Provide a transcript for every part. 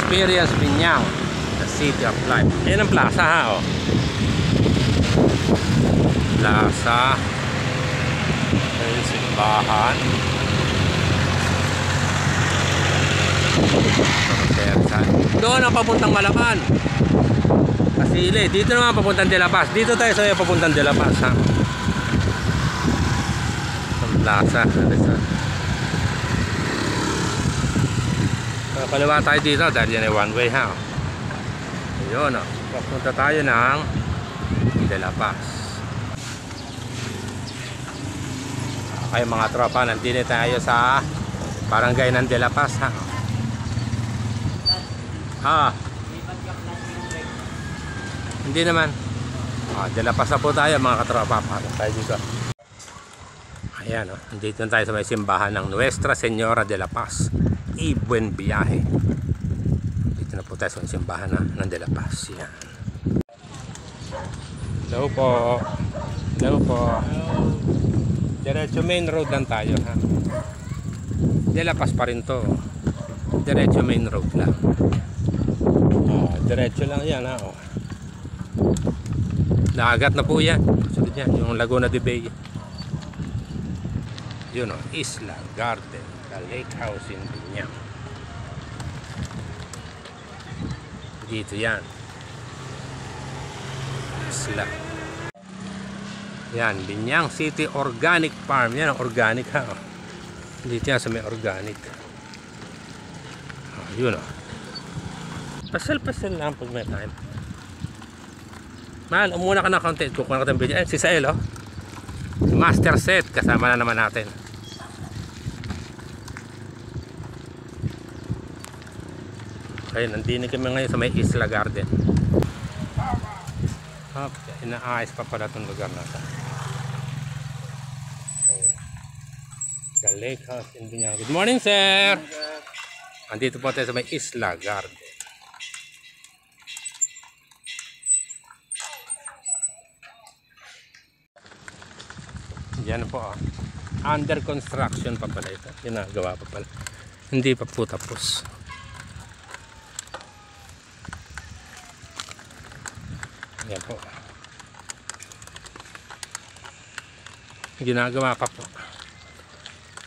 Experience Binyang, the City of Life. Ayan ang plaza ha, oh. Plaza. Ayan, simbahan. Doon ang papuntang Malacan. Kasili. Dito naman papuntang De La Paz. Dito tayo sa papuntang De La Paz ha. Ang plaza. Kaliwa tayo dito dahil yan ay one way ha. Ayun o. Papunta tayo ng De La Paz. Okay mga tropa, nandito tayo sa barangay ng De La Paz ha. Hindi naman. De La Paz na po tayo mga katropa. Pasok tayo dito. Ayan o. Nandito tayo sa may simbahan ng Nuestra Señora de la Paz y Buen Viaje. Dito na po tayo sa simbahan ng De La Paz. Yan. Hello po. Hello po. Diretso main road lang tayo ha. De La Paz pa rin to. Diretso main road lang. Diretso lang yan ha. Naagat na po yan. Sunod yan. Yung Laguna de Bay. Yun o. Isla Garden. The Lake House in Binyang. Dito yan. Isla. Yan. Binyang City Organic Farm. Yan ang organic ha. Dito yan sa may organic. Yun o. Pasal-pasal lang pag may time. Man, umuna ka na content. Kukuha ka ng video. Si Sael oh. Si Master Set. Kasama na naman natin. Okay, nandini kami ngayon sa may Isla Garden. Inaayos pa pala itong lugar natin. The Lake House in Binyang. Good morning, sir! Andito po tayo sa may Isla Garden. Yan po oh. Under construction pa pala ito. Ginagawa pa pala. Hindi pa po tapos. Yan po. Ginagawa pa po.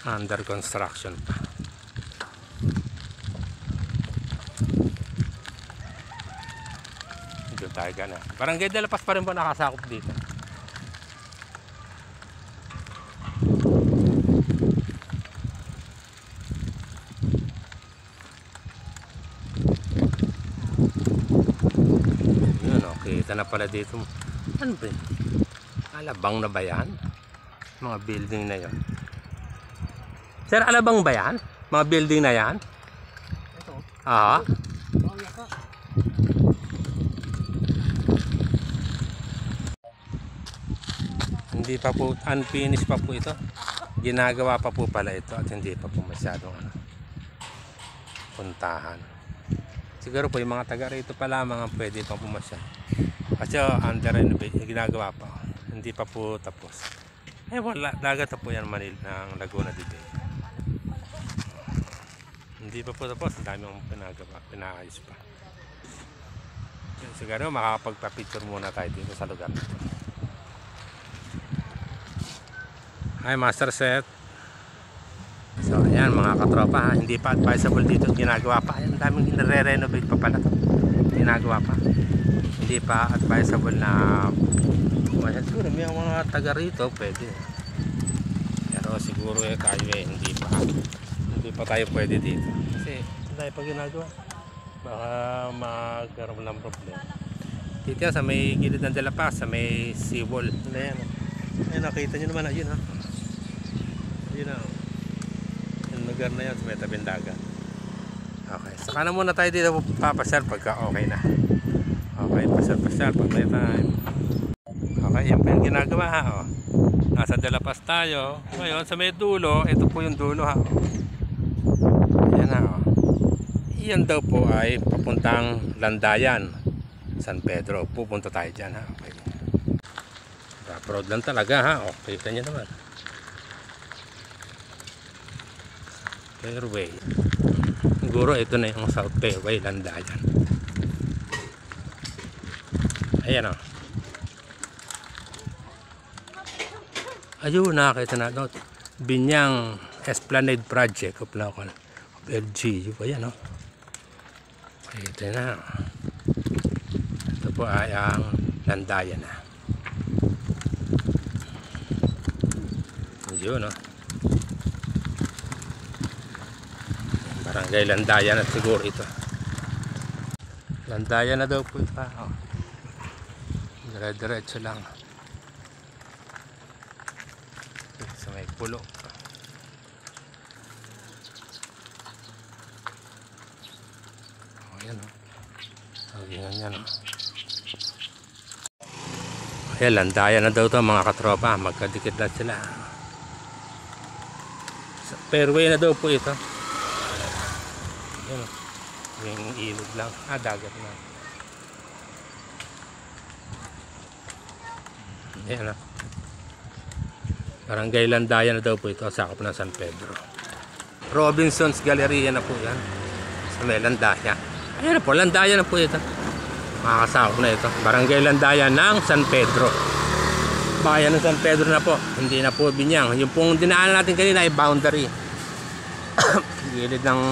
Under construction pa. Dito tayo gana. Barangay De La Paz pa rin po nakasakop dito. Kita na pala dito. Ano ba yun? Alabang na ba yan? Mga building na yon. Sir, alabang ba yan? Mga building na yan? Ito? Aha. Hindi pa po, unfinished pa po ito. Ginagawa pa po pala ito at hindi pa po masyadong puntahan. Siguro po yung mga taga rito pa lamang ang pwede pang pumasya. Kasi under renovation, ginagawa pa. Hindi pa po tapos. Eh wala, dagat na po yan Manila ng Laguna de Bay. Hindi pa po tapos, ang dami ang pinagawa, pinaayos pa. Siguro makakapagpa-picture muna tayo dito sa lugar nito. Hi Master Set. So ayan mga katropa, hindi pa advisable dito, ginagawa pa. Ayan, daming nire-renovate pa pala to. Ginagawa pa. Hindi pa advisable na siguro may mga taga rito pwede. Pero siguro tayo hindi pa tayo pwede dito. Kasi tayo pa ginagawa. Baka magkaroon ng problema. Dito sa may gilid ng De La Paz, sa may seawall. Ayan, ayan nakita nyo naman, ayun ha. Ayun ha. Lugar na yan sa may tabing dagat. Okay, saka na muna tayo dito papasyal pagka okay na. Okay, pasyal pag may time. Okay, yan pa yung ginagawa ha. Oh. Nasa De La Paz tayo. Ngayon sa may dulo, ito po yung dulo ha. Yan ha. Oh. Yan daw po ay papuntang Landayan, San Pedro. Pupunta tayo dyan ha. Okay. Rough road lang talaga ha. Okay, kita nyo naman. Fairway. Siguro ito na yung South Fairway, Landayan. Ayan o. Ayun, nakakita na ito. Binyang Esplanade Project of Local of LGU. Ayan o. Ito na. Ito po ay ang Landayan na. Yun o. Barangay Landayan at siguro ito. Landayan na daw po ito. Oh. Dire-diretso lang. Sa may pulo. Oh, yan o. Sabihan yan o. Ayan, Landayan na daw ito mga katropa. Magkadikit lang sila. Fairway na daw po ito. Ayan o. Yung ilog lang. Dagat na. Ayan o. Barangay Landayan na daw po ito. Sakop ng San Pedro. Robinson's Galleria na po yan. Sa may Landayan. Ayan na po. Landayan na po ito. Makakasakop na ito. Barangay Landayan ng San Pedro. Bayan ng San Pedro na po. Hindi na po Binyang. Yung pong dinaanan natin kanina ay boundary. Gilid ng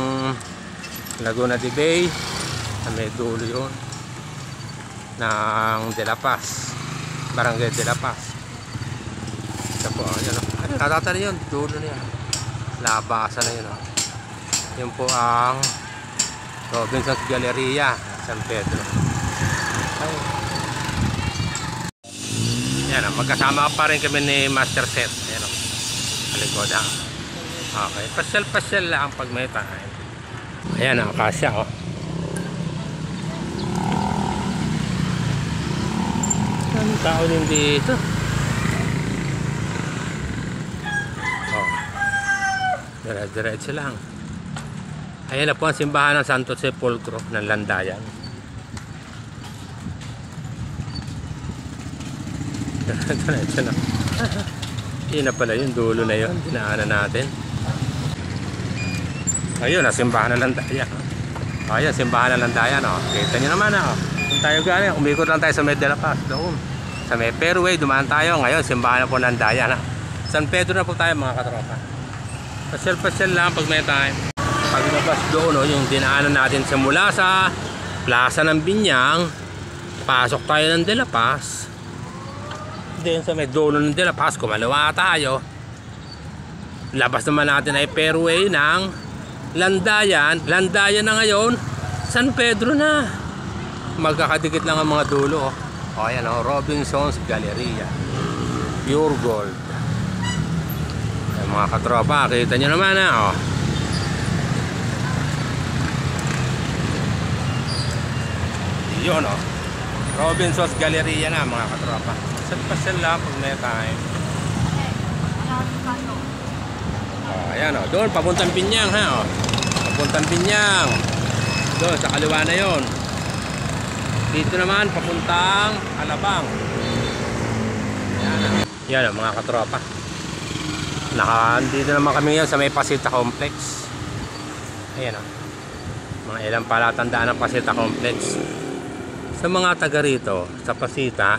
Laguna de Bay. May dulo yun ng De La Paz. Barangay De La Paz. Ito po. Ayan o. Natatali yun. Dulo na yan. Labasan na yun o. Yun po ang Robinson's Galleria San Pedro. Ayan o. Magkasama pa rin kami ni Master Set. Ayan o. Kalikod ha. Okay. Pasyal-pasyal lang pag may time. Ayan ang akasya o. Anong tao din dito? Oh. Dire-diretso lang. Ayan na po ang simbahan ng Santo Sepulcro ng Landayan. Dire-diretso lang. Yun na pala yung dulo na yun. Dinaanan natin. Ayun, simbahan ng Landayan. Ayan, simbahan ng Landayan. Oh. Kita nyo naman. Oh. Kung tayo galing, umikot lang tayo sa may De La Paz. Doon. Sa may Fairway, dumaan tayo. Ngayon, simbahan na po ng Landayan. Oh. San Pedro na po tayo mga katropa. Pasyal-pasyal lang pag may time. Paglabas doon, oh, yung dinaanan natin simula sa Plaza ng Binyang. Pasok tayo ng De La Paz. Then sa may dulo ng De La Paz, kumalawa tayo. Labas naman natin ay Fairway ng Landayan. Landayan na ngayon. San Pedro na. Magkakadikit lang ang mga dulo. O ayan o. Robinson's Galleria. Pure gold. Ayan, mga katropa. Kita nyo naman ha. O. Yun o. Robinson's Galleria na mga katropa. Pasyal lang pag may time. Ayan o, doon papuntang Binyang ha o. Papuntang Binyang. Doon sa kaliwa na yon. Dito naman papuntang Alabang. Yan o mga katropa. Dito naman kami yan sa may Pasita Complex. Ayan o. Mga ilang palatandaan ng Pasita Complex. Sa mga taga rito sa Pasita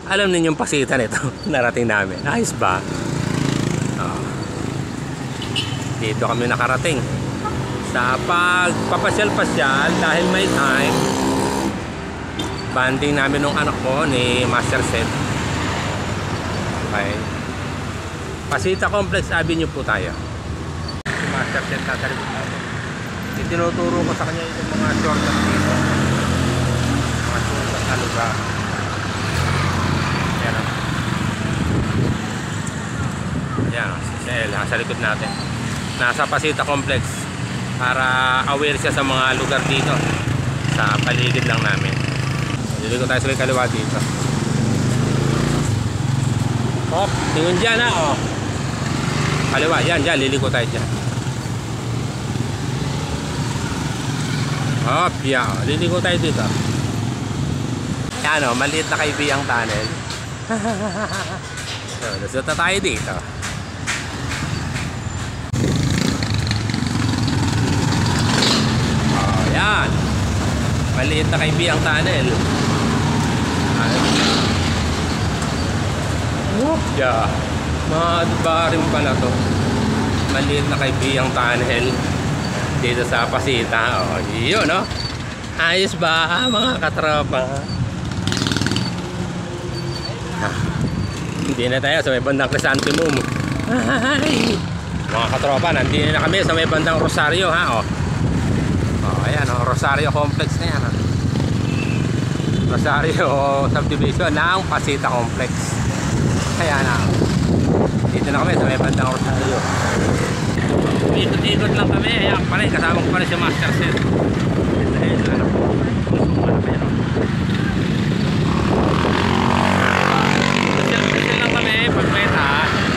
alam ninyong Pasita nito. Narating namin. Ayos ba? Dito kami nakarating sa pagpapasyal-pasyal dahil may time. Banding namin nung anak ko ni Master Set. Okay. Pasita Complex Avenue po tayo. Si Master Set tatalibot natin. Tinuturo ko sa kanya yung mga shortcut dito. Mga shortcut na lugar. Ayan o. Ayan o. Si Sel, sa likod natin. Nasa Pasita Complex para aware siya sa mga lugar dito sa paligid lang namin. Liliko tayo sa may kaliwa dito. Hop, tingin dyan ha oh. Kaliwa, yan, dyan, liliko tayo dyan. Hop, yan, liliko tayo dito. Yan o, maliit na kaibiyang tunnel. So, lusot na tayo dito. Maliit na kaibigang tunnel. Yeah. Mga rin pala to. Maliit na kaibigang tunnel dito sa Pasita. Oh, yun, no? Ayos ba mga katropa? Hindi na tayo sa may bandang Crisantemum. Mga katropa, nandito na kami sa may bandang Rosario, ha? Oh, ayan, oh, Rosario Complex na yan, ha? Rosario Subdivision ng Pasita Complex. Ayan, ha? Dito na kami sa may bandang Rosario. Ikot-ikot lang kami. Ayan pala, kasama ko pala si Master Set. Ayan, ano po. Kasi lang kami, pagmeta,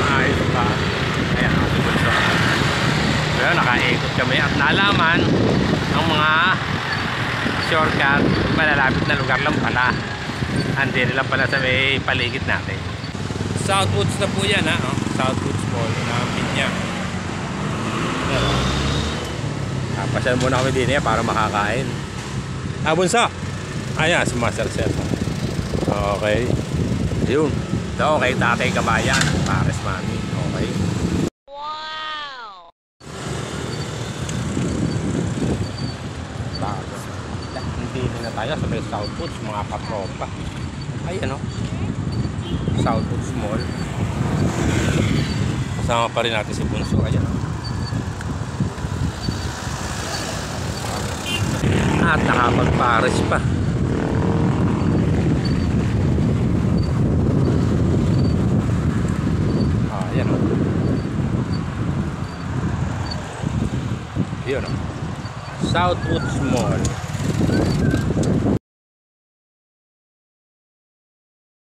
ayos pa. Ayan, so, pero nakaikot kami at nalaman ang mga shortcut, malalapit na lugar lang pala. Andin lang pala sa may paligid natin. Southwoods na po yan, ha? Oh, Southwoods Mall na Pinya. Pasyal muna kami din para makakain. Bunso! Ayan, si Master Chef. Okay. Yun. So, kay Tatay Kabayan, Pares Mami. Okay. Wow! Hindi na tayo sa may Southwoods, mga katropa. Ayan, o. Southwoods Mall. Kasama pa rin natin si Bunso. Ayan, o. At nakapag-Pares pa. Ayan, o. Yun, o. Southwoods Mall.